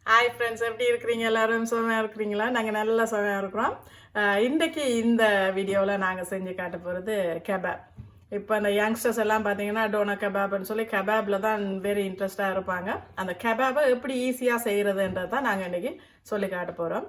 Hi friends, எப்படி இருக்கிறீங்க? எல்லாரும் சுவையாக இருக்கிறீங்களா? நாங்கள் நல்லா சுவையாக இருக்கிறோம். இன்றைக்கு இந்த வீடியோவில் நாங்கள் செஞ்சு காட்ட போகிறது கெபாப். இப்போ அந்த யங்ஸ்டர்ஸ் எல்லாம் பார்த்தீங்கன்னா டோனா கெபாப்னு சொல்லி கெபாபில் தான் வெரி இன்ட்ரெஸ்டாக இருப்பாங்க. அந்த கெபாபை எப்படி ஈஸியாக செய்கிறதுன்றது தான் நாங்கள் இன்றைக்கி சொல்லி காட்ட போகிறோம்.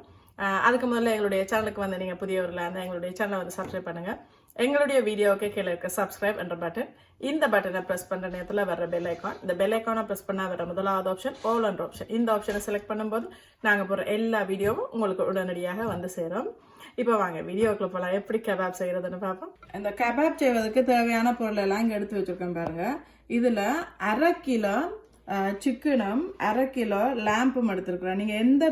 அதுக்கு முதல்ல எங்களுடைய சேனலுக்கு வந்து நீங்கள் புதியவர்களாக இருந்தால் எங்களுடைய சேனலை வந்து சப்ஸ்கிரைப் பண்ணுங்கள். எங்களுடைய வீடியோவுக்கு கீழே இருக்க சப்ஸ்கிரைப் என்ற பட்டன், இந்த பட்டனை ப்ரெஸ் பண்ணுற நேரத்தில் வர்ற பெல் ஐக்கான், இந்த பெல் ஐக்கானை ப்ரெஸ் பண்ணால் வர முதலாவது ஆப்ஷன் ஆல் என்ற ஆப்ஷன். இந்த ஆப்ஷனை செலக்ட் பண்ணும்போது நாங்கள் போகிற எல்லா வீடியோவும் உங்களுக்கு உடனடியாக வந்து சேரும். இப்போ வாங்க வீடியோக்குள்ள போகலாம். எப்படி கெபாப் செய்கிறதுன்னு பார்ப்போம். இந்த கெபாப் செய்வதற்கு தேவையான பொருள் எல்லாம் இங்கே எடுத்து வச்சுருக்கேன் பாருங்கள். இதில் 1/2 கிலோ சிக்கனும் 1/2 கிலோ லேம்பும் எடுத்துருக்குறேன். நீங்கள் எந்த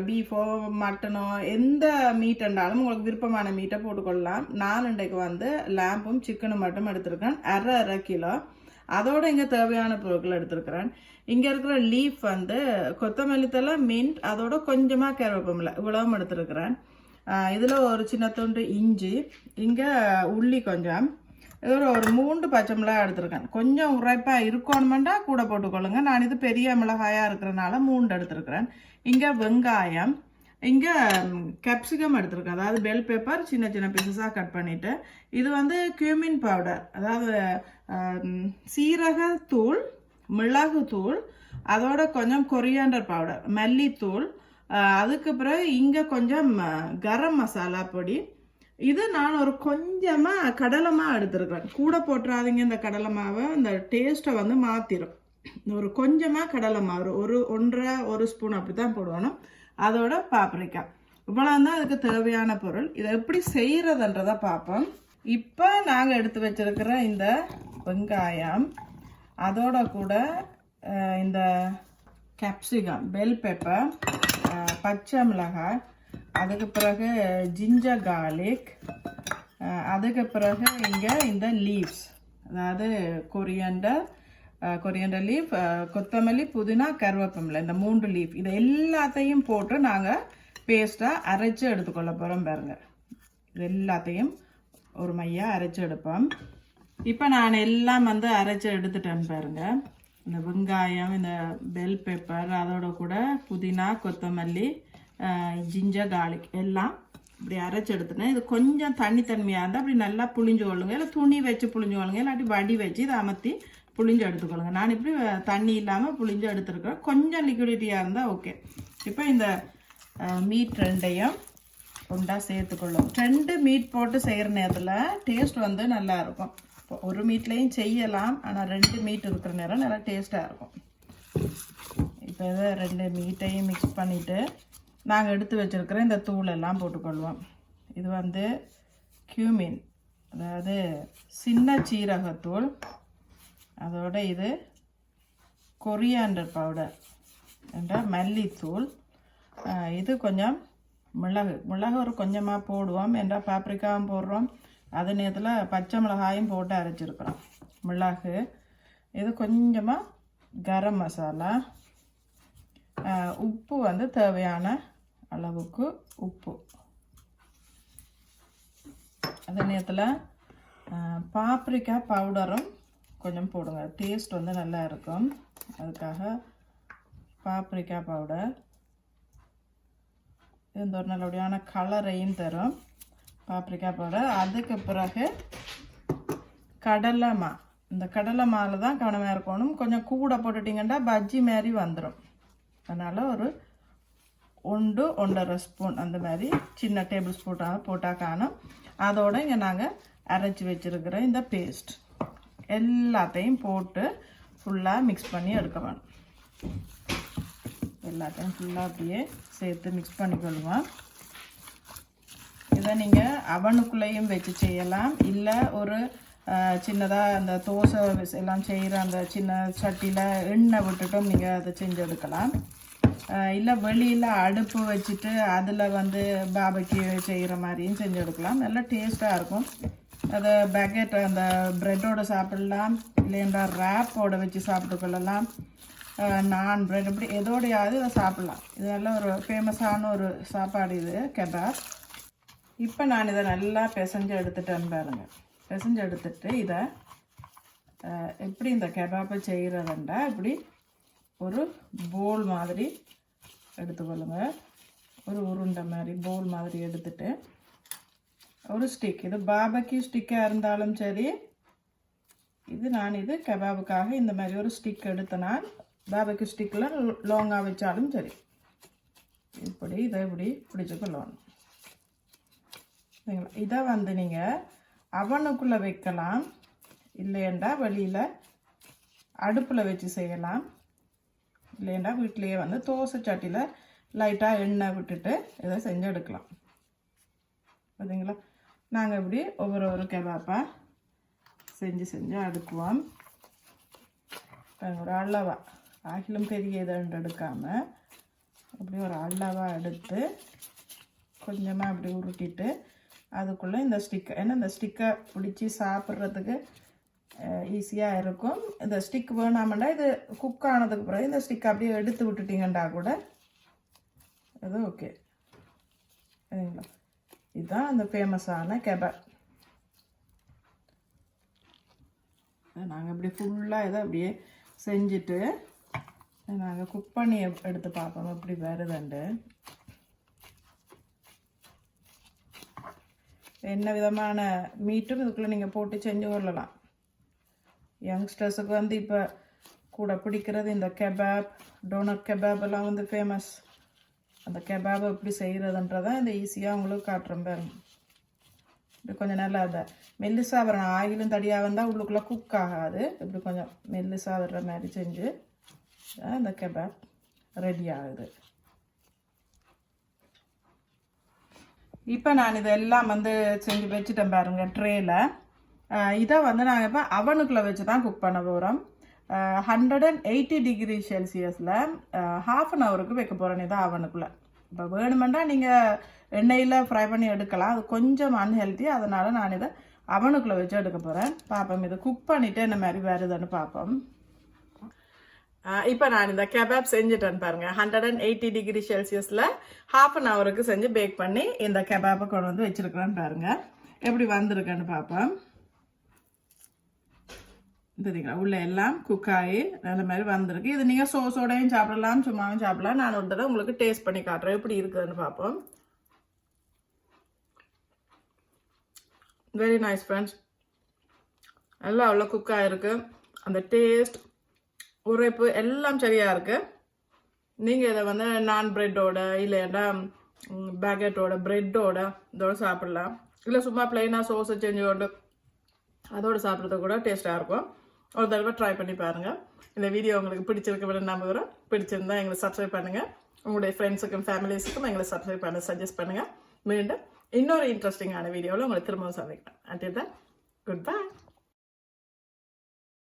பீஃபோ மட்டனோ எந்த மீட் இருந்தாலும் உங்களுக்கு விருப்பமான மீட்டை போட்டுக்கொள்ளலாம். நான் இன்றைக்கு வந்து லேம்பும் சிக்கனும் மட்டும் எடுத்துருக்கேன். 1/2 கிலோ. அதோட இங்கே தேவையான பொருட்கள் எடுத்துருக்கிறேன். இங்கே இருக்கிற லீஃப் வந்து கொத்தமல்லி தழை, மின்ட், அதோட கொஞ்சமாக கருவேப்பமில்லை, இவ்வளவும் எடுத்துருக்கிறேன். இதில் ஒரு சின்ன துண்டு இஞ்சி, இங்கே உள்ளி கொஞ்சம், இதோட ஒரு 3 பச்சை மிளகாய் எடுத்துருக்கேன். கொஞ்சம் உரைப்பாக இருக்கணுமெண்டா கூட போட்டுக்கொள்ளுங்க. நான் இது பெரிய மிளகாயாக இருக்கிறனால 3 எடுத்துருக்கிறேன். இங்கே வெங்காயம், இங்கே கேப்சிகம் எடுத்துருக்கேன், அதாவது பெல் பெப்பர் சின்ன சின்ன பீசஸாக கட் பண்ணிவிட்டு. இது வந்து கியூமின் பவுடர், அதாவது சீரகத்தூள், மிளகுத்தூள், அதோட கொஞ்சம் கொரியாண்டர் பவுடர், மல்லித்தூள். அதுக்கு பிறகு இங்கே கொஞ்சம் கரம் மசாலா பொடி. இது நான் ஒரு கொஞ்சமாக கடலை மாவு எடுத்துருக்கிறேன். கூட போட்டுறாதீங்க இந்த கடலை மாவை, இந்த டேஸ்ட்டை வந்து மாற்றிடும். ஒரு கொஞ்சமாக கடலை மாவு, ஒரு 1.5 ஸ்பூன் அப்படி தான் போடணும். அதோட பாப்ரிக்கா. இவ்வளோ தான் அதுக்கு தேவையான பொருள். இதை எப்படி செய்கிறதுன்றதை பார்ப்போம். இப்போ நாங்கள் எடுத்து வச்சிருக்கிற இந்த வெங்காயம், அதோட கூட இந்த கேப்சிகம், பெல் பெப்பர், பச்சை மிளகாய், அதுக்கு பிறகு ஜிஞ்சர் கார்லிக், அதுக்கு பிறகு இங்கே இந்த லீவ்ஸ், அதாவது கொரியண்டர் லீஃப், கொத்தமல்லி, புதினா, கருவேப்பமில்லை, இந்த 3 லீஃப். இதை எல்லாத்தையும் போட்டு நாங்கள் பேஸ்ட்டாக அரைச்சி எடுத்துக்கொள்ள போகிறோம் பாருங்க. இது எல்லாத்தையும் ஒரு மையாக அரைச்சி எடுப்போம். இப்போ நான் எல்லாம் வந்து அரைச்சி எடுத்துட்டேன் பாருங்க. இந்த வெங்காயம், இந்த பெல் பெப்பர், அதோட கூட புதினா, கொத்தமல்லி, ஜிஞ்சர் கார்லிக் எல்லாம் இப்படி அரைச்சி எடுத்துட்டேன். இது கொஞ்சம் தண்ணியாக இருந்தால் அப்படி நல்லா புளிஞ்சு கொள்ளுங்க, இல்லை துணி வச்சு புளிஞ்சு கொள்ளுங்க, இல்லாட்டி வடி வச்சு இதை அமர்த்தி புளிஞ்சு எடுத்துக்கொள்ளுங்க. நான் இப்படி தண்ணி இல்லாமல் புளிஞ்சு எடுத்துருக்கேன். கொஞ்சம் லிக்விடிட்டியாக இருந்தால் ஓகே. இப்போ இந்த மீட் 2ஐயும் ஒன்றா சேர்த்துக்கொள்ளும். 2 மீட் போட்டு செய்கிற நேரத்தில் டேஸ்ட் வந்து நல்லா இருக்கும். இப்போ ஒரு மீட்லேயும் செய்யலாம், ஆனால் 2 மீட் இருக்கிற நேரம் நல்லா டேஸ்ட்டாக இருக்கும். இப்போ இதை 2 மீட்டையும் மிக்ஸ் பண்ணிவிட்டு நாங்கள் எடுத்து வச்சுருக்கிற இந்த தூளெல்லாம் போட்டுக்கொள்வோம். இது வந்து கியூமின், அதாவது சின்ன சீரகத்தூள், அதோட இது கொரியாண்டர் பவுடர் என்ற மல்லித்தூள், இது கொஞ்சம் மிளகு ஒரு கொஞ்சமாக போடுவோம், என்ற பாப்ரிக்காவும் போடுறோம். அதே நேரத்தில் பச்சை மிளகாயும் போட்டு அரைச்சிருக்கிறோம். மிளகு, இது கொஞ்சமாக கரம் மசாலா, உப்பு வந்து தேவையான அளவுக்கு உப்பு. அதே நேரத்தில் பாப்ரிக்கா பவுடரும் கொஞ்சம் போடுங்க, டேஸ்ட் வந்து நல்லா இருக்கும். அதுக்காக பாப்ரிக்கா பவுடர் இது ஒரு நல்லபடியான கலரையும் தரும் பாப்ரிக்கா பவுடர். அதுக்கு பிறகு கடலை மா, இந்த கடலை மாவில் தான் கவனமாக இருக்கணும். கொஞ்சம் கூட போட்டுட்டிங்கன்னா பஜ்ஜி மாதிரி வந்துடும். அதனால் ஒரு 1.5 ஸ்பூன் அந்த மாதிரி சின்ன டேபிள் ஸ்பூனாக போட்டால் காணும். அதோடு இங்கே நாங்கள் அரைச்சி வச்சுருக்கிற இந்த பேஸ்ட் எல்லாத்தையும் போட்டு ஃபுல்லாக மிக்ஸ் பண்ணி எடுக்க வேணும். எல்லாத்தையும் ஃபுல்லாக அப்படியே சேர்த்து மிக்ஸ் பண்ணிக்கொள்வோம். இதை நீங்கள் அவனுக்குள்ளேயும் வச்சு செய்யலாம், இல்லை ஒரு சின்னதாக அந்த தோசை எல்லாம் செய்கிற அந்த சின்ன சட்டியில் எண்ணெய் விட்டுட்டும் நீங்கள் அதை செஞ்சு எடுக்கலாம். இல்லை வெளியில் அடுப்பு வச்சுட்டு அதில் வந்து பாபக்கு செய்கிற மாதிரியும் செஞ்சு எடுக்கலாம். நல்லா டேஸ்ட்டாக இருக்கும். அதை பேக்கெட் அந்த ப்ரெட்டோடு சாப்பிடலாம், இல்லைன்றா ரேப்போடு வச்சு சாப்பிட்டுக்கொள்ளலாம், நான் ப்ரெட் இப்படி எதோடையாவது இதை சாப்பிட்லாம். இதெல்லாம் ஒரு ஃபேமஸான ஒரு சாப்பாடு இது கெபாப். இப்போ நான் இதை நல்லா பிசைஞ்சு எடுத்துட்டேன்னு பாருங்க. பிசைஞ்சு எடுத்துட்டு இதை எப்படி இந்த கெபாப்பை செய்கிறதுண்டா இப்படி ஒரு போல் மாதிரி எடுத்துக்கொள்ளுங்க. ஒரு உருண்டை மாதிரி போல் மாதிரி எடுத்துட்டு ஒரு ஸ்டிக், இது பார்பக்யூ ஸ்டிக்காக இருந்தாலும் சரி, இது கபாபுக்காக இந்த மாதிரி ஒரு ஸ்டிக் எடுத்தனால் பார்பக்யூ ஸ்டிக்கில் லாங்காக வச்சாலும் சரி, இதை இப்படி பிடிச்சிக்கொள்ளணும். இதை நீங்கள் அவனுக்குள்ளே வைக்கலாம், இல்லையண்டா வெளியில் அடுப்பில் வச்சு செய்யலாம், இல்லையண்டா வீட்டிலையே தோசை சட்டியில் லைட்டாக எண்ணெய் விட்டுட்டு இதை செஞ்சு எடுக்கலாம். பார்த்தீங்களா, நாங்கள் இப்படி ஒவ்வொரு கபாப்பாக செஞ்சு அடுக்குவோம். ஒரு அளவாக ஆகிலும் பெரிய இதை எடுக்காமல் அப்படி ஒரு அளவாக எடுத்து கொஞ்சமாக அப்படி உருட்டிட்டு அதுக்குள்ளே இந்த ஸ்டிக்கை, ஏன்னா இந்த ஸ்டிக்கை பிடிச்சி சாப்பிட்றதுக்கு ஈஸியாக இருக்கும். இந்த ஸ்டிக் வேணாமண்டா இது குக் ஆனதுக்கு பிறகு இந்த ஸ்டிக்கை அப்படியே எடுத்து விட்டுட்டிங்கண்டா கூட அது ஓகே. சரிங்களா, இதுதான் அந்த ஃபேமஸான கெபாப். நாங்கள் இப்படி ஃபுல்லாக இதை அப்படியே செஞ்சுட்டு நாங்கள் குக் பண்ணி எடுத்து பார்ப்போம் எப்படி வருதுண்டு. என்ன விதமான மீட்டும் இதுக்குள்ளே நீங்கள் போட்டு செஞ்சு கொள்ளலாம். யங்ஸ்டர்ஸுக்கு இப்போ கூட பிடிக்கிறது இந்த கெபாப், டோனட் கெபாப் எல்லாம் ஃபேமஸ். அந்த கெபாபை எப்படி செய்கிறதுன்றதான் இந்த ஈஸியாக உங்களுக்கு காட்டுறோம் பாருங்க. இப்படி கொஞ்சம் நல்லா அந்த மெல்லிசாக வர ஆயிலும் தடியாக வந்தால் உள்ளுக்குள்ளே குக் ஆகாது. இப்படி கொஞ்சம் மெல்லிசாக வர்ற மாதிரி செஞ்சு அந்த கெபாப் ரெடி ஆகுது. இப்போ நான் இதெல்லாம் செஞ்சு வச்சுட்டேன் பாருங்க ட்ரேயில். இதை நாங்கள் இப்போ அவனுக்குள்ளே வச்சு தான் குக் பண்ண போகிறோம். 180 டிகிரி செல்சியஸில் ½ அன் ஹவருக்கு வைக்க போகிறேன் இதை அவனுக்குள்ளே. இப்போ வேணுமெண்டா நீங்கள் எண்ணெயில் ஃப்ரை பண்ணி எடுக்கலாம், அது கொஞ்சம் அன்ஹெல்த்தி, அதனால் நான் இதை அவனுக்குள்ளே வச்சு எடுக்க போகிறேன். பார்ப்போம் இதை குக் பண்ணிவிட்டு என்ன மாதிரி வருதுன்னு பார்ப்போம். இப்போ நான் இந்த கெபாப் செஞ்சுட்டேன் பாருங்கள். 180 டிகிரி செல்சியஸில் ½ அன் ஹவருக்கு செஞ்சு பேக் பண்ணி இந்த கெபாப்பை கொண்டு வச்சுருக்கிறேன்னு பாருங்கள். எப்படி வந்திருக்குன்னு பார்ப்போம். தெரியுங்களா, உள்ள எல்லாம் குக் ஆகி அந்த மாதிரி வந்திருக்கு. இது நீங்கள் சோஸோடையும் சாப்பிடலாம், சும்மாவும் சாப்பிடலாம். நான் ஒரு தடவை உங்களுக்கு டேஸ்ட் பண்ணி காட்டுறேன் எப்படி இருக்குதுன்னு பார்ப்போம். வெரி நைஸ் ஃப்ரெண்ட்ஸ், எல்லாம் அவ்வளோ குக் ஆகிருக்கு. அந்த டேஸ்ட், உரைப்பு எல்லாம் சரியாக இருக்குது. நீங்கள் இதை நான் ப்ரெட்டோட இல்லைன்னா பேக்கெட்டோட ப்ரெட்டோட இதோட சாப்பிடலாம், இல்லை சும்மா பிளெயினாக சோஸை செஞ்சு கொண்டு அதோடு சாப்பிட்றது கூட டேஸ்ட்டாக இருக்கும். ஒரு தடவை ட்ரை பண்ணி பாருங்கள். இந்த வீடியோ உங்களுக்கு பிடிச்சிருக்க நம்புகிறோம். பிடிச்சிருந்தா எங்களை சப்ஸ்கிரைப் பண்ணுங்கள். உங்களுடைய ஃப்ரெண்ட்ஸுக்கும் ஃபேமிலிஸுக்கும் எங்களை சப்ஸ்கிரைப் பண்ண சஜஸ்ட் பண்ணுங்கள். மீண்டும் இன்னொரு இன்ட்ரெஸ்டிங்கான வீடியோவில் உங்களை திரும்பவும் சந்திக்கிறேன். Until then, good bye.